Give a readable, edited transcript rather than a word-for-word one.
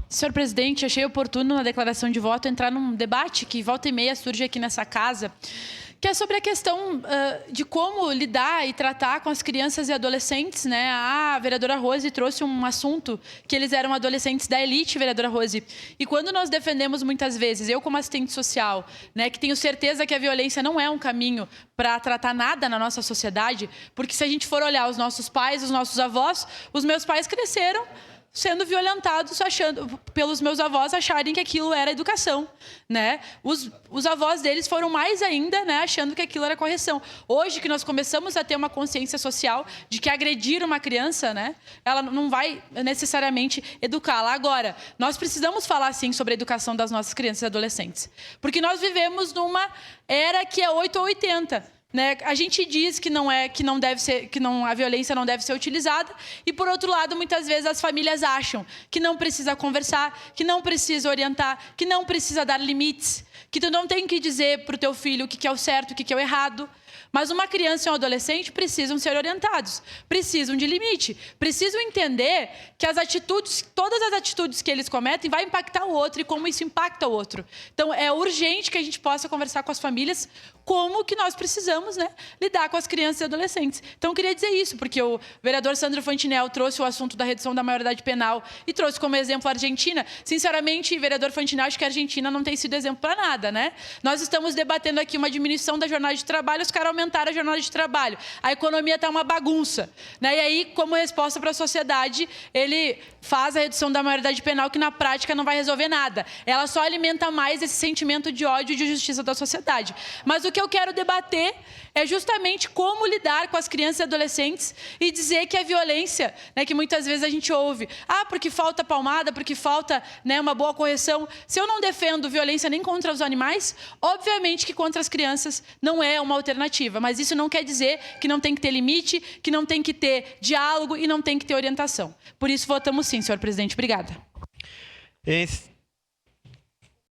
Senhor presidente, achei oportuno na declaração de voto entrar num debate que volta e meia surge aqui nessa casa, que é sobre a questão de como lidar e tratar com as crianças e adolescentes, né? A vereadora Rose trouxe um assunto que eles eram adolescentes da elite, vereadora Rose. E quando nós defendemos muitas vezes, eu como assistente social, né, que tenho certeza que a violência não é um caminho para tratar nada na nossa sociedade, porque se a gente for olhar os nossos pais, os nossos avós, os meus pais cresceram sendo violentados pelos meus avós acharem que aquilo era educação, né? Os avós deles foram mais ainda, né, achando que aquilo era correção. Hoje que nós começamos a ter uma consciência social de que agredir uma criança, né, ela não vai necessariamente educá-la. Agora, nós precisamos falar sim sobre a educação das nossas crianças e adolescentes, porque nós vivemos numa era que é 8 ou 80. Né? A gente diz que a violência não deve ser utilizada e, por outro lado, muitas vezes as famílias acham que não precisa conversar, que não precisa orientar, que não precisa dar limites, que tu não tem que dizer para o teu filho o que é o certo, o que é o errado. Mas uma criança e um adolescente precisam ser orientados, precisam de limite, precisam entender que todas as atitudes que eles cometem vai impactar o outro e como isso impacta o outro. Então, é urgente que a gente possa conversar com as famílias como que nós precisamos, né, lidar com as crianças e adolescentes. Então, eu queria dizer isso, porque o vereador Sandro Fantinel trouxe o assunto da redução da maioridade penal e trouxe como exemplo a Argentina. Sinceramente, vereador Fantinel, acho que a Argentina não tem sido exemplo para nada, né? Nós estamos debatendo aqui uma diminuição da jornada de trabalho, os caras aumentaram a jornada de trabalho. A economia está uma bagunça, né? E aí, como resposta para a sociedade, ele faz a redução da maioridade penal, que na prática não vai resolver nada. Ela só alimenta mais esse sentimento de ódio e de justiça da sociedade. Mas o que eu quero debater é justamente como lidar com as crianças e adolescentes e dizer que a violência, né, que muitas vezes a gente ouve, porque falta palmada, porque falta, né, uma boa correção. Se eu não defendo violência nem contra os animais, obviamente que contra as crianças não é uma alternativa. Mas isso não quer dizer que não tem que ter limite, que não tem que ter diálogo e não tem que ter orientação. Por isso, votamos sim, senhor presidente. Obrigada.